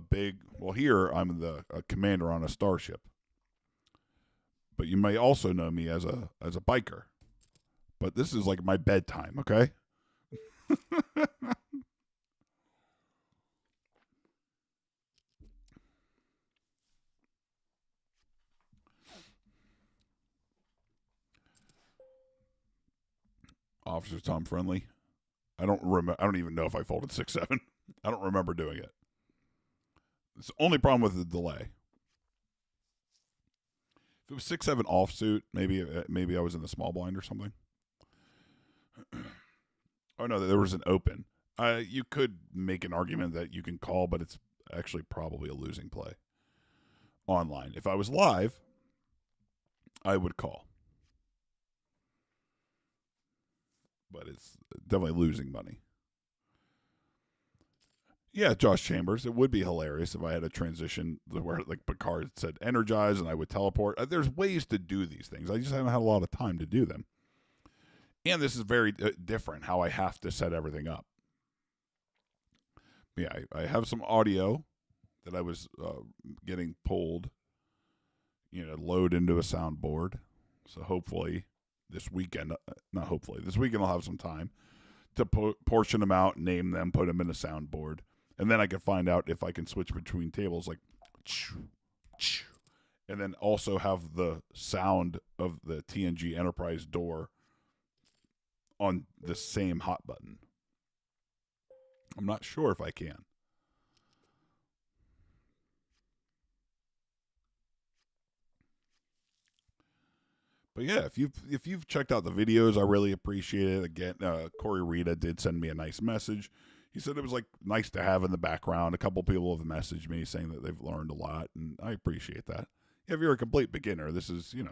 A: here I'm a commander on a starship. But you may also know me as a biker. But this is like my bedtime, okay? Officer Tom Friendly. I don't even know if I folded 6-7. I don't remember doing it. It's the only problem with the delay. If it was 6-7 offsuit, maybe I was in the small blind or something. Oh no, there was an open. You could make an argument that you can call, but it's actually probably a losing play online. If I was live, I would call. But it's definitely losing money. Yeah, Josh Chambers. It would be hilarious if I had a transition where like Picard said energize and I would teleport. There's ways to do these things. I just haven't had a lot of time to do them. And this is very different how I have to set everything up. Yeah, I have some audio that I was getting pulled, load into a soundboard. So hopefully this weekend, this weekend I'll have some time to portion them out, name them, put them in a soundboard. And then I can find out if I can switch between tables like, and then also have the sound of the TNG Enterprise door on the same hot button. I'm not sure if I can. But yeah, if you've checked out the videos, I really appreciate it. Again, Corey Rita did send me a nice message. He said it was like nice to have in the background. A couple people have messaged me saying that they've learned a lot, and I appreciate that. If you're a complete beginner, this is, if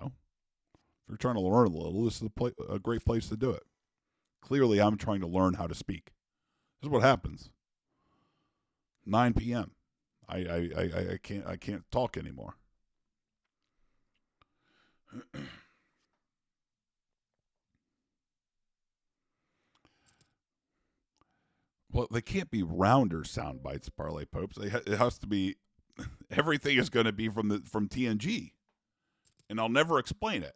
A: you're trying to learn a little, this is a great place to do it. Clearly, I'm trying to learn how to speak. This is what happens. 9 p.m. I can't talk anymore. Well, they can't be rounder sound bites, Parlay Popes. It has to be. Everything is going to be from TNG, and I'll never explain it.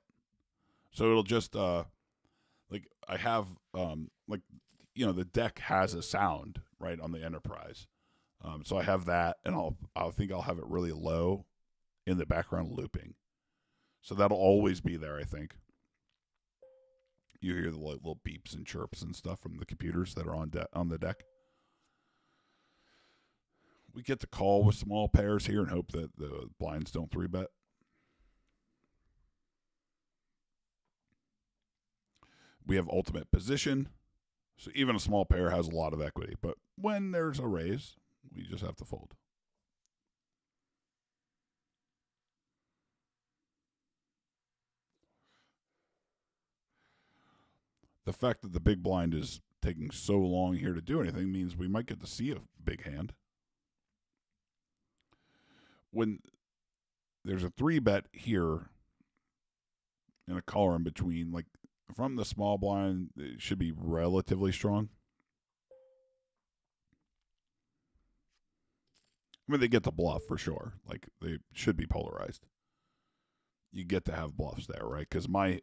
A: So it'll just like I have the deck has a sound right on the Enterprise, so I have that, and I'll have it really low in the background looping, so that'll always be there. I think you hear the little beeps and chirps and stuff from the computers that are on the deck. We get to call with small pairs here and hope that the blinds don't 3-bet. We have ultimate position, so even a small pair has a lot of equity. But when there's a raise, we just have to fold. The fact that the big blind is taking so long here to do anything means we might get to see a big hand. When there's a 3-bet here and a caller in between, like from the small blind, it should be relatively strong. I mean, they get the bluff for sure. Like, they should be polarized. You get to have bluffs there, right? Because my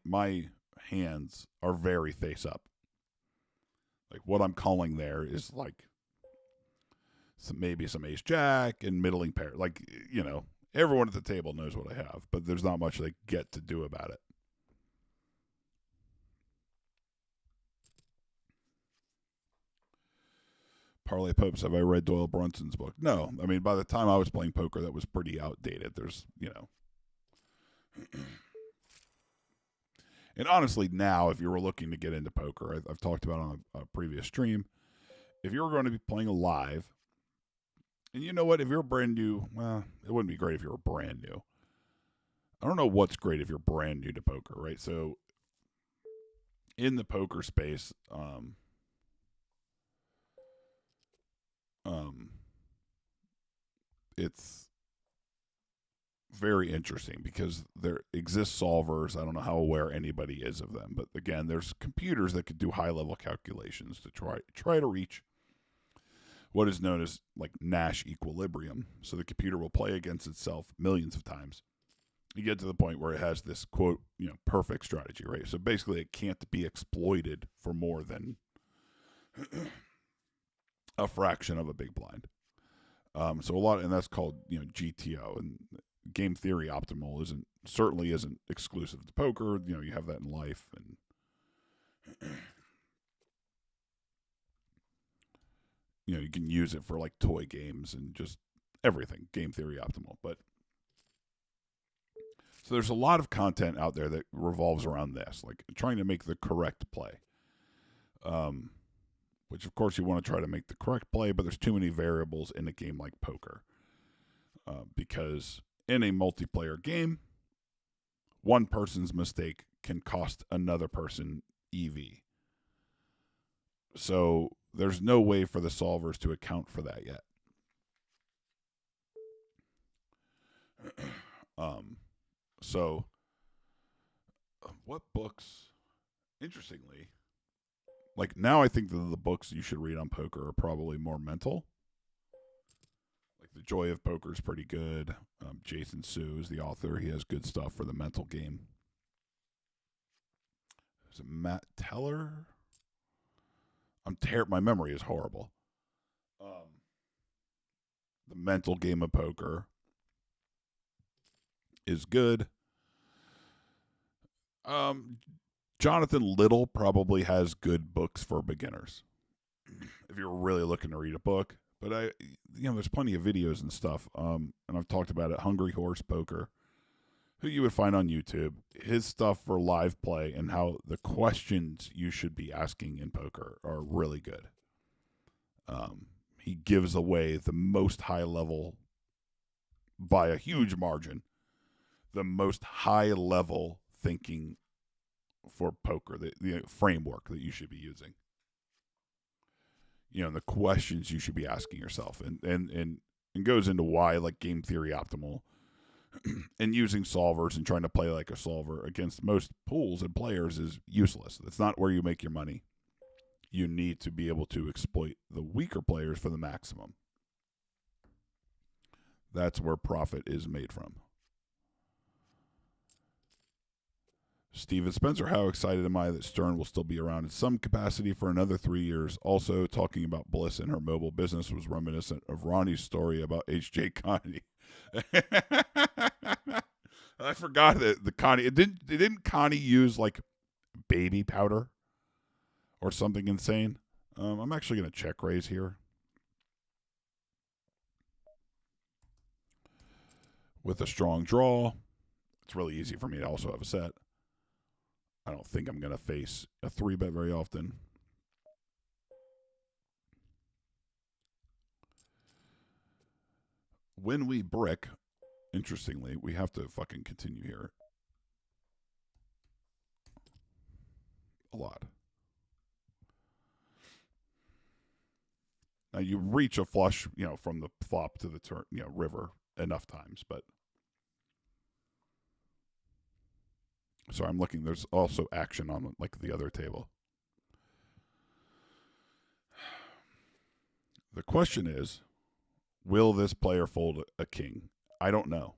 A: hands are very face up. Like, what I'm calling there is like maybe some ace jack and middling pair. Like, everyone at the table knows what I have, but there's not much they get to do about it. Parlay Popes, have I read Doyle Brunson's book? No. I mean, by the time I was playing poker, that was pretty outdated. There's. And honestly, now, if you were looking to get into poker, I've talked about on a previous stream, if you were going to be playing live, and you know what, if you're brand new, well, it wouldn't be great if you were brand new. I don't know what's great if you're brand new to poker, right? So, in the poker space, it's very interesting because there exist solvers. I don't know how aware anybody is of them, but again, there's computers that could do high level calculations to try to reach what is known as like Nash equilibrium. So the computer will play against itself millions of times. You get to the point where it has this quote, perfect strategy, right? So basically, it can't be exploited for more than a fraction of a big blind. So a lot, and that's called GTO, and game theory optimal certainly isn't exclusive to poker. You have that in life, and you can use it for like toy games and just everything. Game theory optimal, but so there's a lot of content out there that revolves around this, like trying to make the correct play. Which of course you want to try to make the correct play, but there's too many variables in a game like poker. Because in a multiplayer game, one person's mistake can cost another person EV. So there's no way for the solvers to account for that yet. So what books, interestingly, like now I think that the books you should read on poker are probably more mental. Like The Joy of Poker is pretty good. Jason Su is the author. He has good stuff for the mental game. Is it Matt Teller? My memory is horrible. The mental game of poker is good. Jonathan Little probably has good books for beginners if you're really looking to read a book. But there's plenty of videos and stuff. And I've talked about it. Hungry Horse Poker, who you would find on YouTube. His stuff for live play and how the questions you should be asking in poker are really good. He gives away the most high level, by a huge margin, the most high level thinking for poker, the framework that you should be using. The questions you should be asking yourself, and goes into why like game theory optimal and using solvers and trying to play like a solver against most pools and players is useless. That's not where you make your money. You need to be able to exploit the weaker players for the maximum. That's where profit is made from. Steven Spencer, how excited am I that Stern will still be around in some capacity for another 3 years? Also, talking about Bliss and her mobile business was reminiscent of Ronnie's story about H.J. Connie. I forgot that the Connie, didn't Connie use like baby powder or something insane? I'm actually going to check raise here. With a strong draw, it's really easy for me to also have a set. I don't think I'm going to face a 3-bet very often. When we brick, interestingly, we have to fucking continue here. A lot. Now you reach a flush, from the flop to the turn, river enough times, but Sorry, I'm looking. There's also action on like the other table. The question is, will this player fold a king? I don't know.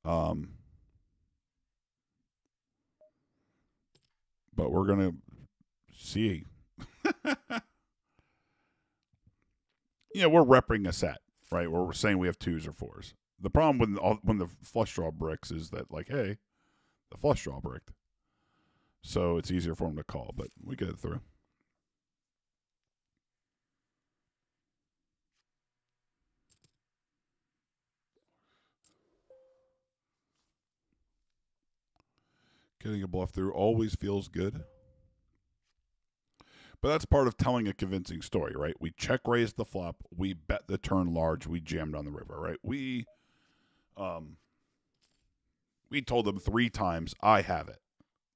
A: But we're going to see. We're repping a set, right? Where we're saying we have 2s or 4s. The problem when the flush draw bricks is that, like, hey, the flush draw bricked. So it's easier for them to call, but we get it through. Getting a bluff through always feels good. But that's part of telling a convincing story, right? We check raised the flop, we bet the turn large, we jammed on the river, right? We told them 3 times, I have it,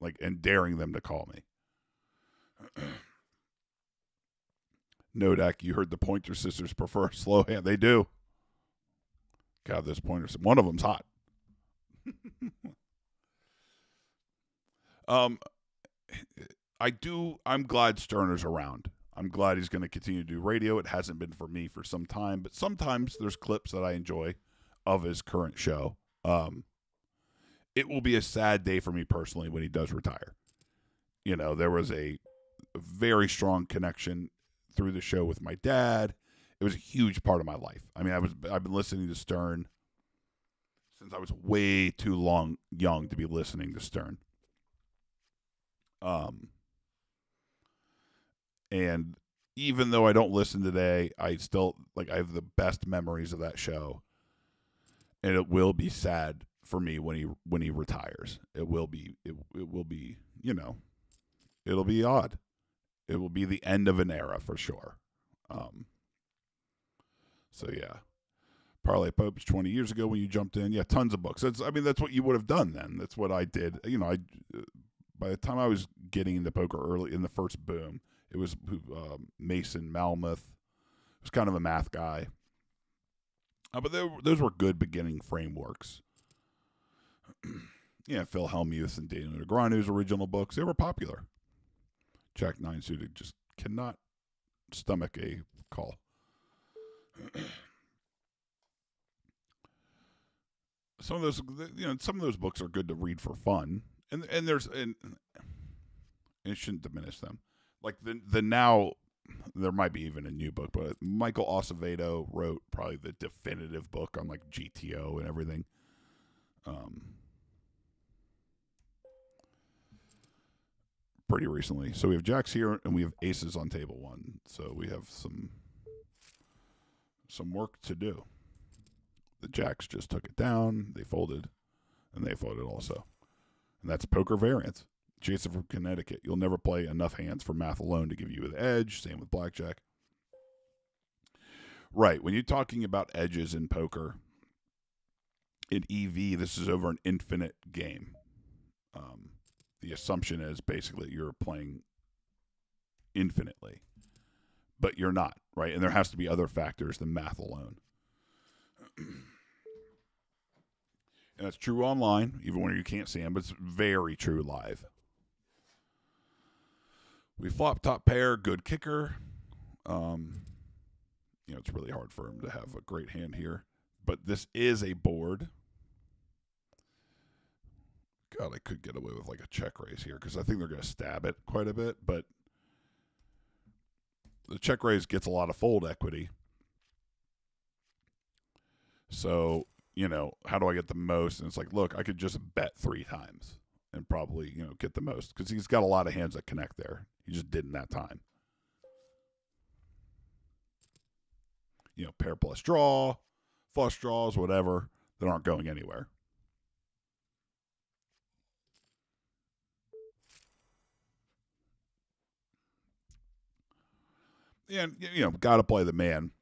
A: like, and daring them to call me. Nodak, you heard the Pointer Sisters prefer slow hand. They do. God, this Pointer, one of them's hot. I'm glad Sterner's around. I'm glad he's going to continue to do radio. It hasn't been for me for some time, but sometimes there's clips that I enjoy of his current show. It will be a sad day for me personally when he does retire. There was a very strong connection through the show with my dad. It was a huge part of my life. I mean, I've been listening to Stern since I was way too young to be listening to Stern. And even though I don't listen today, I still, like, I have the best memories of that show. And it will be sad for me when he retires. It will be it'll be odd. It will be the end of an era for sure. So yeah. Parlay Popes 20 years ago when you jumped in. Yeah, tons of books. That's what you would have done then. That's what I did. By the time I was getting into poker early in the first boom, it was Mason Malmuth. It was kind of a math guy. But those were good beginning frameworks. Yeah, Phil Hellmuth and Daniel Negreanu's original books, they were popular. Jack 9 suited just cannot stomach a call. Some of those books are good to read for fun, and it shouldn't diminish them. Like the now, there might be even a new book, but Michael Acevedo wrote probably the definitive book on, like, GTO and everything. Pretty recently. So we have jacks here and we have aces on table 1. So we have some work to do. The jacks just took it down, they folded, and they folded also. And that's poker variance. Jason from Connecticut. You'll never play enough hands for math alone to give you the edge. Same with blackjack. Right. When you're talking about edges in poker, in EV, this is over an infinite game. The assumption is basically you're playing infinitely, but you're not, right? And there has to be other factors than math alone. And that's true online, even when you can't see them, but it's very true live. We flop top pair, good kicker. It's really hard for him to have a great hand here. But this is a board. God, I could get away with like a check raise here because I think they're going to stab it quite a bit. But the check raise gets a lot of fold equity. So, how do I get the most? And it's like, look, I could just bet 3 times and probably, get the most because he's got a lot of hands that connect there. He just didn't that time. Pair plus draw, flush draws, whatever, that aren't going anywhere. And, got to play the man.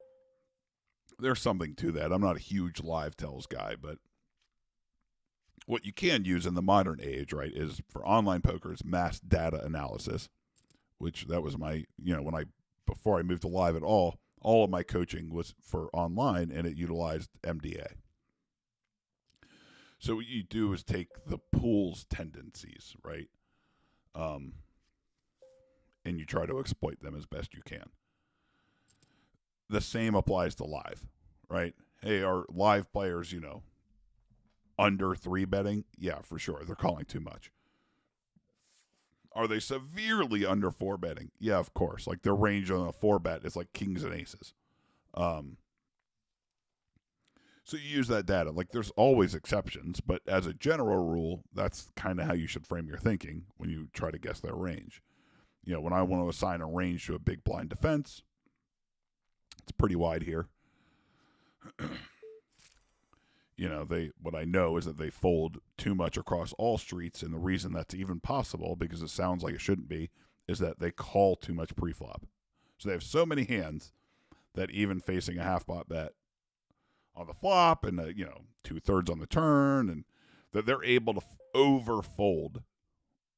A: There's something to that. I'm not a huge live tells guy, but what you can use in the modern age, right, is for online poker is mass data analysis, which that was my, before I moved to live at all of my coaching was for online, and it utilized MDA. So what you do is take the pool's tendencies, right? And you try to exploit them as best you can. The same applies to live, right? Hey, are live players, under 3 betting? Yeah, for sure. They're calling too much. Are they severely under 4 betting? Yeah, of course. Like their range on a 4 bet is like kings and aces. So you use that data. Like there's always exceptions, but as a general rule, that's kind of how you should frame your thinking when you try to guess their range. When I want to assign a range to a big blind defense, it's pretty wide here. What I know is that they fold too much across all streets, and the reason that's even possible, because it sounds like it shouldn't be, is that they call too much preflop. So they have so many hands that even facing a half pot bet on the flop and 2/3 on the turn, and that they're able to overfold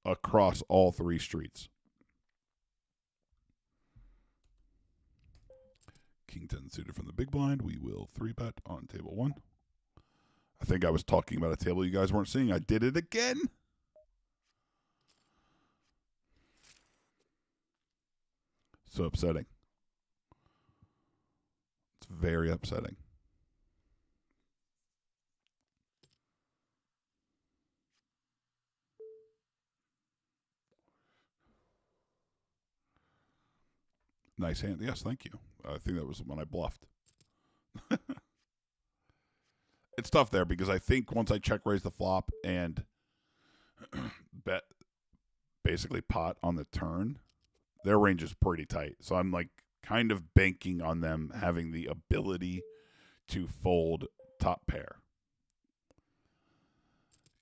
A: across all 3 streets. King 10 suited from the big blind. We will 3-bet on table 1. I think I was talking about a table you guys weren't seeing. I did it again. So upsetting. It's very upsetting. Nice hand. Yes, thank you. I think that was when I bluffed. It's tough there because I think once I check raise the flop and bet basically pot on the turn, their range is pretty tight. So I'm like kind of banking on them having the ability to fold top pair.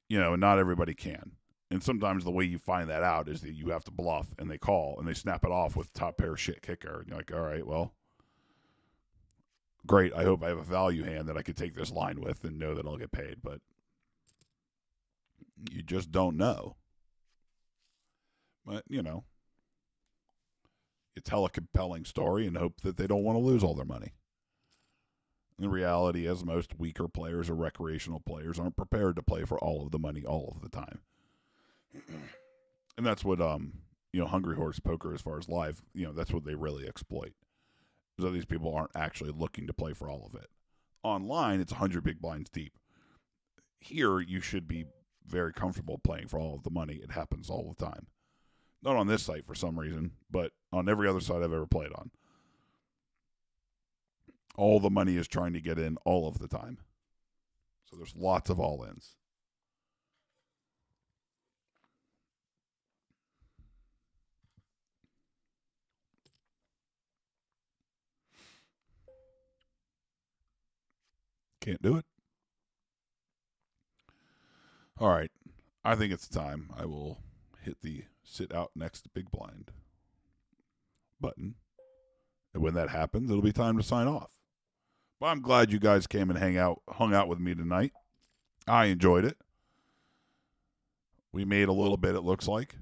A: And not everybody can. And sometimes the way you find that out is that you have to bluff and they call and they snap it off with top pair shit kicker. And you're like, all right, well, great. I hope I have a value hand that I could take this line with and know that I'll get paid. But you just don't know. But, you tell a compelling story and hope that they don't want to lose all their money. The reality is most weaker players or recreational players aren't prepared to play for all of the money all of the time. And that's what Hungry Horse Poker, as far as live, that's what they really exploit. So these people aren't actually looking to play for all of it. Online, it's 100 big blinds deep. Here, you should be very comfortable playing for all of the money. It happens all the time. Not on this site for some reason, but on every other site I've ever played on. All the money is trying to get in all of the time. So there's lots of all-ins. Can't do it. All right. I think it's time. I will hit the sit out next big blind button. And when that happens, it'll be time to sign off. But I'm glad you guys came and hung out with me tonight. I enjoyed it. We made a little bit, it looks like.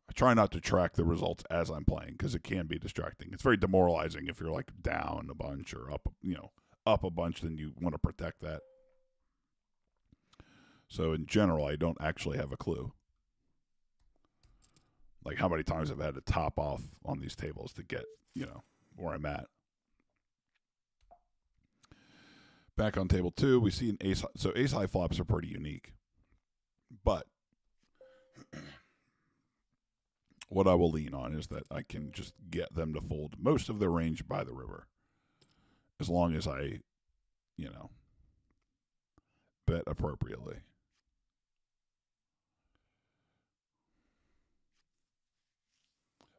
A: I try not to track the results as I'm playing because it can be distracting. It's very demoralizing if you're like down a bunch or up a bunch, then you want to protect that. So in general, I don't actually have a clue. Like how many times I've had to top off on these tables to get, where I'm at. Back on table 2, we see an ace. So ace high flops are pretty unique. But what I will lean on is that I can just get them to fold most of their range by the river. As long as I, bet appropriately.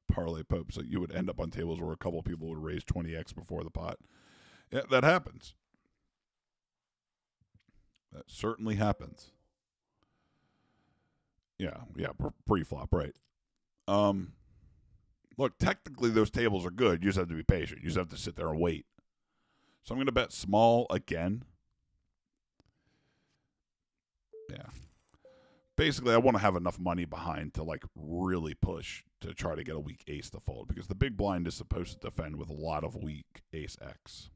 A: Parlay Pope. So you would end up on tables where a couple of people would raise 20x before the pot. Yeah, that happens. That certainly happens. Yeah, pre-flop, right. Look, technically those tables are good. You just have to be patient. You just have to sit there and wait. So I'm going to bet small again. Yeah. Basically, I want to have enough money behind to like really push to try to get a weak ace to fold because the big blind is supposed to defend with a lot of weak ace X.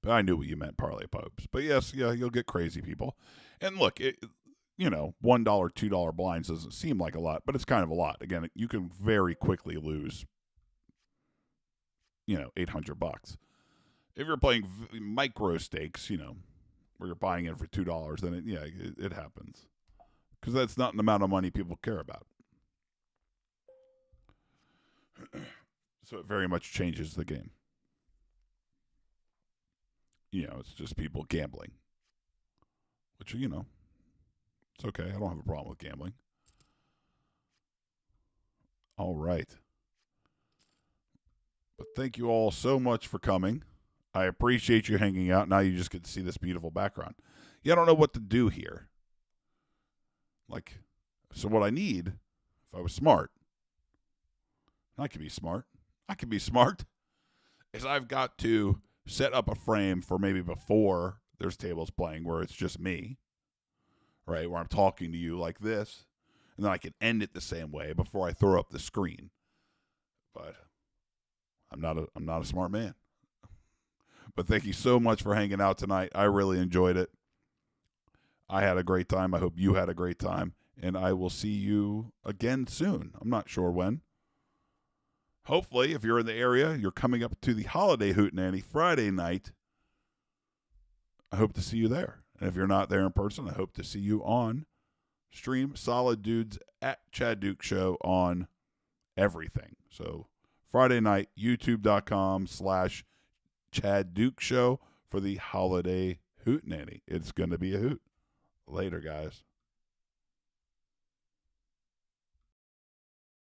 A: But I knew what you meant, parlay popes. But yes, yeah, you'll get crazy people. And look, $1, $2 blinds doesn't seem like a lot, but it's kind of a lot. Again, you can very quickly lose, $800. If you're playing micro stakes, where you're buying in for $2, then it happens. Because that's not an amount of money people care about. So it very much changes the game. It's just people gambling. Which, it's okay. I don't have a problem with gambling. All right. But thank you all so much for coming. I appreciate you hanging out. Now you just get to see this beautiful background. Yeah, I don't know what to do here. So what I need, if I was smart, I can be smart. Is I've got to set up a frame for maybe before there's tables playing where it's just me, right? Where I'm talking to you like this, and then I can end it the same way before I throw up the screen. But I'm not a smart man. But thank you so much for hanging out tonight. I really enjoyed it. I had a great time. I hope you had a great time. And I will see you again soon. I'm not sure when. Hopefully, if you're in the area, you're coming up to the holiday hootenanny Friday night. I hope to see you there. And if you're not there in person, I hope to see you on stream. Solid Dudes at Chad Duke Show on everything. So Friday night, youtube.com/Chad Duke Show for the holiday hootenanny. It's going to be a hoot. Later, guys.